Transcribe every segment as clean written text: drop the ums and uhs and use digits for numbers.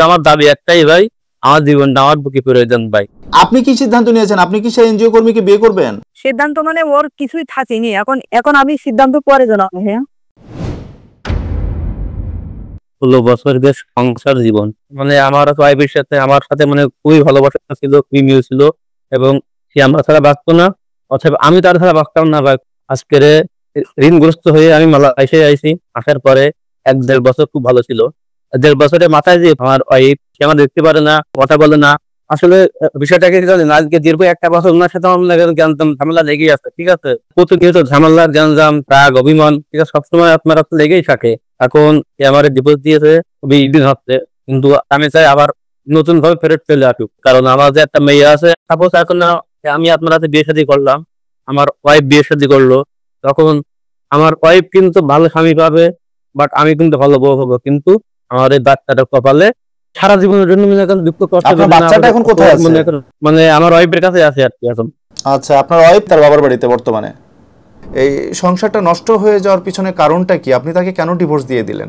আমার দাবি একটাই ভাই, আমার জীবনটা আমার বুকে প্রয়োজন ভাই। আপনি কি সিদ্ধান্ত নিয়েছেন? আপনি কি সেই এনজিও কর্মীকে বিয়ে করবেন? সিদ্ধান্ত মানে ওর কিছুই থাকেনি, এখন এখন আমি সিদ্ধান্ত পরে জানাবো। হ্যাঁ 16 বছর বেশ সংসার জীবন, মানে আমার ওয়াইফের সাথে আমার সাথে মানে খুবই ভালোবাসা ছিল, খুবই মিল ছিল, এবং সে আমার ছাড়া বাঁচতো না, অথবা আমি তার ছাড়া বাঁচতাম না ভাই। আজকের ঋণগ্রস্ত হয়ে আমি মালয়েশিয়ায় আইছি। আসার পরে 1-1.5 বছর খুব ভালো ছিল। 1.5 বছরের মাথায় যে আমার ওয়াইফ, সে আমার দেখতে পারে না, কথা বলে না। আসলে বিষয়টাকে কি জানেন, আজকে দীর্ঘ 1 বছর ওনার সাথে আমার গ্যাঞ্জাম ঝামেলা লেগেই আছে, ঠিক আছে। প্রতিনিয়ত ঝামেলার গ্যাঞ্জাম, রাগ, অভিমান, ঠিক আছে, সবসময় আপনার হাতে লেগেই থাকে। এখন সে আমার ডিভোর্স দিয়েছে, 20 দিন হচ্ছে, কিন্তু আমি চাই আবার নতুন ভাবে ফেরত চলে আসুক। কারণ আমার যে একটা মেয়ে আছে, সাপোজ এখন আমি আপনার হাতে বিয়ে শাদী করলাম, আমার ওয়াইফ বিয়ে শাদী করলো, তখন আমার ওয়াইফ কিন্তু ভালো স্বামী পাবে, বাট আমি কিন্তু ভালো বউ হবো। কিন্তু আমার এই বাচ্চাটা কপালে সারা জীবনের জন্য মনে করেন দুঃখ কষ্ট। আপনার বাচ্চাটা এখন কোথায় আছে? মানে আমার ওয়াইফের কাছে আছে আর কি এখন। আচ্ছা, আপনার ওয়াইফ তার বাবার বাড়িতে বর্তমানে। এই সংসারটা নষ্ট হয়ে যাওয়ার পিছনে কারণটা কি? আপনি তাকে কেন ডিভোর্স দিয়ে দিলেন?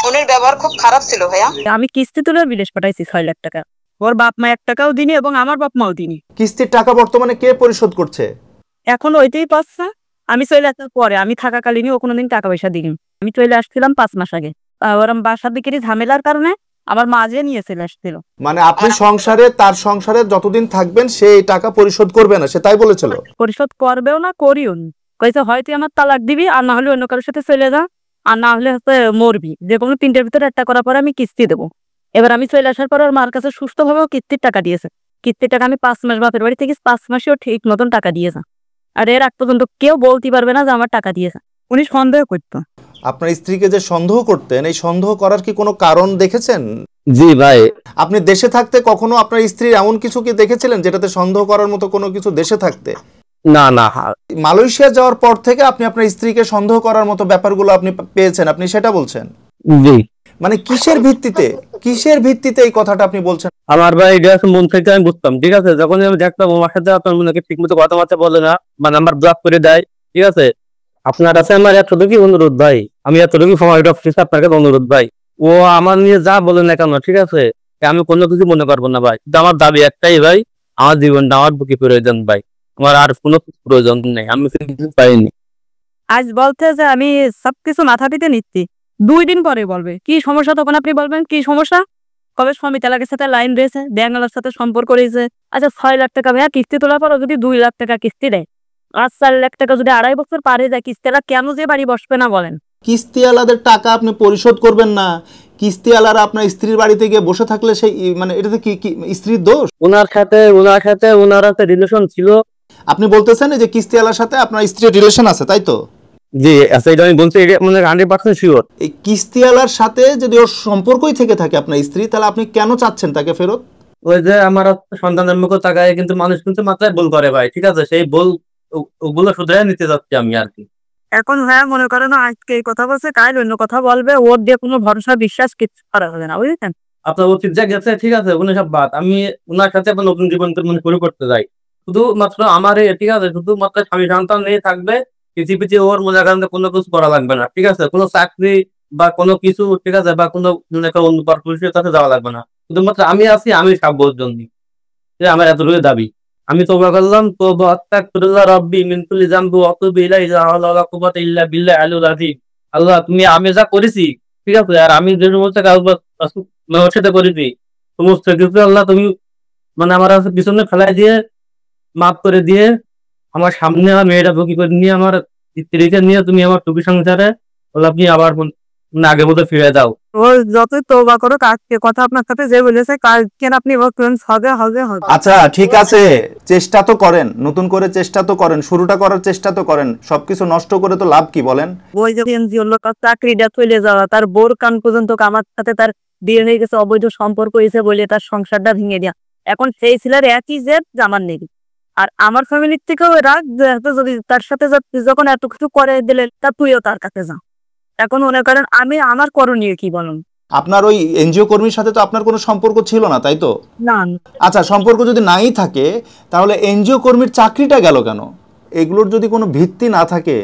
উনির ব্যবহার খুব খারাপ ছিল ভাইয়া। আমি কিস্তি তুলে বিদেশ পাঠাইছি 6 লাখ টাকা। ওর বাপ মা 1 টাকাও দিনি এবং আমার বাপ মাও দিনি। কিস্তির টাকা বর্তমানে কে পরিশোধ করছে? এখন ওইটাই পাচ্ছে। আমি চলে আসার পরে, আমি থাকাকালীনই ও কোনোদিন টাকা পয়সা দিইনি। আমি চলে আসছিলাম 5 মাস আগে। ওর বাসার দিকের ঝামেলার কারণে আমার মা যে নিয়ে চলে আসছিল। মানে আপনি সংসারে, তার সংসারে যতদিন থাকবেন সে এই টাকা পরিশোধ করবে না, সে তাই বলেছিল? পরিশোধ করবেও না, করিও না। কইছে হয় তুই আমার তালাক দিবি, আর না হলে অন্য কারোর সাথে চলে যা, আর না হলে হচ্ছে মরবি। যে কোনো 3টের ভিতরে একটা করার পরে আমি কিস্তি দেবো। এবার আমি চলে আসার পর ওর মার কাছে সুস্থভাবেও কিস্তির টাকা দিয়েছে। কিস্তির টাকা আমি 5 মাস বাপের বাড়ি থেকে 5 মাসেও ঠিক মতন টাকা দিয়েছে। আর এর আগ পর্যন্ত কেউ বলতে পারবে না যে আমার টাকা দিয়েছে। উনি সন্দেহ করতো। আপনার স্ত্রীকে যে সন্দেহ করতেন, এই সন্দেহ করার কি কোনো কারণ দেখেছেন? জি ভাই। আপনি দেশে থাকতে কখনো আপনার স্ত্রীর এমন কিছু কি দেখেছিলেন যেটাতে সন্দেহ করার মতো কোনো কিছু দেশে থাকতে? না না, মালয়েশিয়া যাওয়ার পর থেকে আপনি আপনার স্ত্রীকে সন্দেহ করার মতো ব্যাপারগুলো আপনি পেয়েছেন, আপনি সেটা বলছেন? জি। মানে কিসের ভিত্তিতে এই কথাটা আপনি বলছেন? আমার ভাই এটা মন থেকে আমি বুঝতাম, ঠিক আছে। যখন আমি দেখতাম আমার সাথে আপনার মনে ঠিক মতো কথাবার্তা বলে না, মানে আমার ব্লক করে দেয়, ঠিক আছে। আপনার কাছে আমার এতটুকু অনুরোধ ভাই, আমি এতটুকু ফরওয়ার্ড অফিসার আপনার কাছে অনুরোধ ভাই, ও আমার নিয়ে যা বলে না কেন, ঠিক আছে, আমি কোনো কিছু মনে করবো না ভাই। কিন্তু আমার দাবি একটাই ভাই, আমার জীবনটা আমার বুকে প্রয়োজন ভাই, আমার আর কোনো প্রয়োজন নেই, আমি কিছু পাইনি। আজ বলতে যে আমি সবকিছু মাথা পিতে নিচ্ছি, 2 দিন পরে বলবে কি সমস্যা, তখন আপনি বলবেন কি সমস্যা, কবে স্বামী তালাকের সাথে লাইন রয়েছে, ব্যাঙ্গালোর সাথে সম্পর্ক রয়েছে। আচ্ছা 6 লাখ টাকা ভাইয়া কিস্তি তোলার পর যদি 2 লাখ টাকা কিস্তি দেয়, আর 4 লাখ টাকা যদি 2.5 বছর পারে যায়, কিস্তিটা কেন যে বাড়ি বসবে না বলেন? কিস্তিওয়ালাদের টাকা আপনি পরিশোধ করবেন না, কিস্তিওয়ালারা আপনার স্ত্রীর বাড়িতে গিয়ে বসে থাকলে সেই মানে এটাতে কি স্ত্রীর দোষ? ওনার সাথে ওনার একটা রিলেশন ছিল। আপনি বলতেছেন যে কিস্তিওয়ালার সাথে আপনার স্ত্রীর রিলেশন আছে, তাই তো? জি আচ্ছা, এটা আমি বলছি, এটা মানে 100% শিওর। এই কিস্তিওয়ালার সাথে যদি ওর সম্পর্কই থেকে থাকে আপনার স্ত্রী, তাহলে আপনি কেন চাচ্ছেন তাকে ফেরত? ওই যে আমার সন্তানের মুখ তাকায়, কিন্তু মানুষ কিন্তু মাত্রায় ভুল করে ভাই, ঠিক আছে, সেই ভুল ওগুলো শুধরে নিতে যাচ্ছি আমি আর কি। এখন ভাইয়া মনে করেন আজকে এই কথা বলছে, কাল অন্য কথা বলবে, ওর দিয়ে কোনো ভরসা বিশ্বাস কিছু করা হবে না, বুঝলেন? আপনার অতীত যা গেছে, ঠিক আছে, ওগুলো সব বাদ। আমি ওনার সাথে আপনার নতুন জীবন শুরু করতে যাই, শুধুমাত্র আমার ঠিক আছে, শুধুমাত্র স্বামী সন্তান নিয়ে থাকবে, পৃথিবীতে ওর মনে করেন কোনো কিছু করা লাগবে না, ঠিক আছে, কোনো চাকরি বা কোনো কিছু, ঠিক আছে, বা কোনো অন্য পুরুষের কাছে যাওয়া লাগবে না, শুধুমাত্র আমি আছি, আমি সাব্যর জন্য। আমার এতটুকু দাবি। আমি তোবা করলাম, তোবা আস্তাগফিরুল্লাহ রাব্বি মিন কুল্লি যামবি ওয়া আতুবু ইলাইহি লা হাওলা ওয়ালা কুওয়াতা ইল্লা বিল্লাহ আলিয়্যিল আযীম। আল্লাহ, তুমি আমি যা করেছি, ঠিক আছে, আর আমি যে সমস্ত কাজ ওর সাথে করেছি, সমস্ত কিছু আল্লাহ তুমি মানে আমার পিছনে ফেলাই দিয়ে মাফ করে দিয়ে, আমার সামনে আমার মেয়েটা বকি করে নিয়ে, আমার স্ত্রীকে নিয়ে তুমি আমার টুপি সংসারে আপনি আবার আগের মতো ফিরে দাও। ও যতই তওবা করো, আজকে কথা আপনার সাথে যে বলেছে, কালকে আপনি বলছেন হবে। আচ্ছা ঠিক আছে, চেষ্টা তো করেন, নতুন করে চেষ্টা তো করেন, শুরুটা করার চেষ্টা তো করেন। সবকিছু নষ্ট করে তো লাভ কি বলেন? ওই যে এনজিওর লোক চাকরিটা চলে যাওয়া, তার বোর কান পর্যন্ত আমার সাথে তার বিয়ে হয়ে গেছে, অবৈধ সম্পর্ক হয়েছে বলে তার সংসারটা ভেঙে দেওয়া। এখন সেই ছেলের একই জেদ আমার নেই, আর আমার ফ্যামিলির থেকেও রাগ, যদি তার সাথে যখন এত কিছু করে দিলে, তা তুইও তার কাছে যা। এখন মনে করেন আমি আমার করণীয় কি বলুন? আপনার ওই এনজিও কর্মীর সাথে তো আপনার কোনো সম্পর্ক ছিল না, তাই তো? না। আচ্ছা, সম্পর্ক যদি নাই থাকে তাহলে এনজিও কর্মীর চাকরিটা গেল কেন? এগুলোর যদি কোনো ভিত্তি না থাকে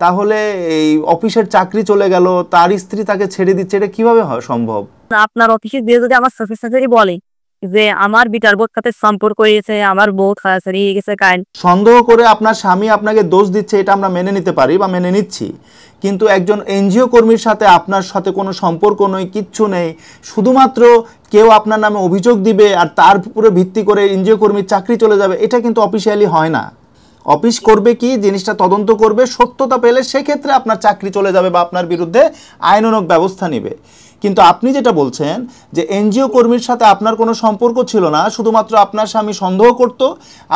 তাহলে এই অফিসের চাকরি চলে গেল, তার স্ত্রী তাকে ছেড়ে দিচ্ছে, এটা কিভাবে হয় সম্ভব? আপনার অফিসে দিয়ে যদি আমার চোখের সাথে বলে যে আমার বিটার বোর্ড সাথে সম্পর্ক হয়েছে, আমার বউ ছাড়াছাড়ি হয়ে গেছে কাইন, সন্দেহ করে আপনার স্বামী আপনাকে দোষ দিচ্ছে, এটা আমরা মেনে নিতে পারি বা মেনে নিচ্ছি, কিন্তু একজন এনজিও কর্মীর সাথে আপনার সাথে কোনো সম্পর্ক নেই, কিচ্ছু নেই, শুধুমাত্র কেউ আপনার নামে অভিযোগ দিবে আর তার উপরে ভিত্তি করে এনজিও কর্মীর চাকরি চলে যাবে, এটা কিন্তু অফিসিয়ালি হয় না। অফিস করবে কি, জিনিসটা তদন্ত করবে, সত্যতা পেলে সেক্ষেত্রে আপনার চাকরি চলে যাবে বা আপনার বিরুদ্ধে আইনানুগ ব্যবস্থা নেবে। কিন্তু আপনি যেটা বলছেন যে এনজিও কর্মীর সাথে আপনার কোনো সম্পর্ক ছিল না, শুধুমাত্র আপনার স্বামী সন্দেহ করত,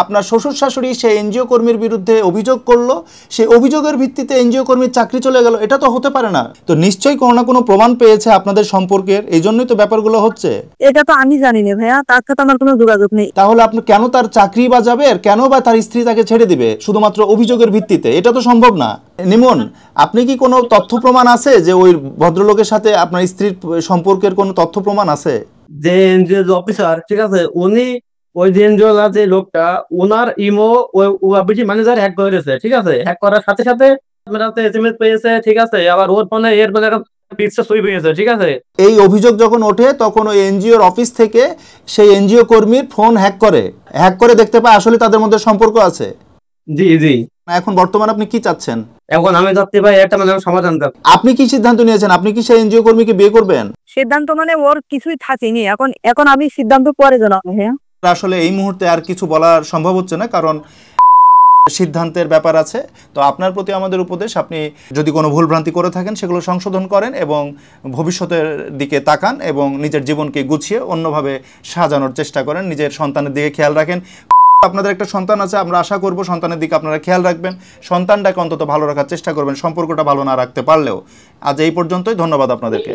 আপনার শ্বশুর শাশুড়ি সেই এনজিও কর্মীর বিরুদ্ধে অভিযোগ করলো, সেই অভিযোগের ভিত্তিতে এনজিও কর্মীর চাকরি চলে গেল, এটা তো হতে পারে না। তো নিশ্চয়ই কোনো না কোনো প্রমাণ পেয়েছে আপনাদের সম্পর্কের, এই জন্যই তো ব্যাপারগুলো হচ্ছে। এটা তো আমি জানি না ভাইয়া, তার সাথে আমার কোনো যোগাযোগ নেই। তাহলে আপনি কেন তার চাকরি বা যাবে, আর কেন বা তার স্ত্রী তাকে ছেড়ে দিবে শুধুমাত্র অভিযোগের ভিত্তিতে? এটা তো সম্ভব না। নিমন, আপনি কি কোনো তথ্য প্রমাণ আছে যে ওই ভদ্রলোকের সাথে আপনার স্ত্রীর সম্পর্কের কোনো তথ্য প্রমাণ আছে? যে এনজিও অফিসার, ঠিক আছে, উনি ওই যে এনজিও যে লোকটা, ওনার ইমো ওই অফিস ম্যানেজার হ্যাক করে দিয়েছে, ঠিক আছে। হ্যাক করার সাথে সাথে এসএমএস পেয়েছে, ঠিক আছে, আবার ওর ফোনে এর মানে পিকচার ছবি পেয়েছে, ঠিক আছে। এই অভিযোগ যখন ওঠে তখন ওই এনজিওর অফিস থেকে সেই এনজিও কর্মীর ফোন হ্যাক করে দেখতে পায় আসলে তাদের মধ্যে সম্পর্ক আছে। জি জি। এখন বর্তমানে আপনি কি চাচ্ছেন? এখন আমি ভাবতে পাই একটা মানে সমাধান কর। আপনি কি সিদ্ধান্ত নিয়েছেন? আপনি কি সেই এনজিও কর্মীকে বিয়ে করবেন? সিদ্ধান্ত মানে ওর কিছুই থাকেনি, এখন আমি সিদ্ধান্ত পরে জানাবো ভাইয়া। আসলে এই মুহূর্তে আর কিছু বলার সম্ভব হচ্ছে না, কারণ সিদ্ধান্তের ব্যাপার আছে। তো আপনার প্রতি আমাদের উপদেশ, আপনি যদি কোনো ভুলভ্রান্তি করে থাকেন সেগুলো সংশোধন করেন এবং ভবিষ্যতের দিকে তাকান এবং নিজের জীবনকে গুছিয়ে অন্যভাবে সাজানোর চেষ্টা করেন, নিজের সন্তানের দিকে খেয়াল রাখেন। আপনাদের একটা সন্তান আছে, আমরা আশা করব সন্তানের দিকে আপনারা খেয়াল রাখবেন, সন্তানটাকে অন্তত ভালো রাখার চেষ্টা করবেন, সম্পর্কটা ভালো না রাখতে পারলেও। আজ এই পর্যন্তই, ধন্যবাদ আপনাদেরকে।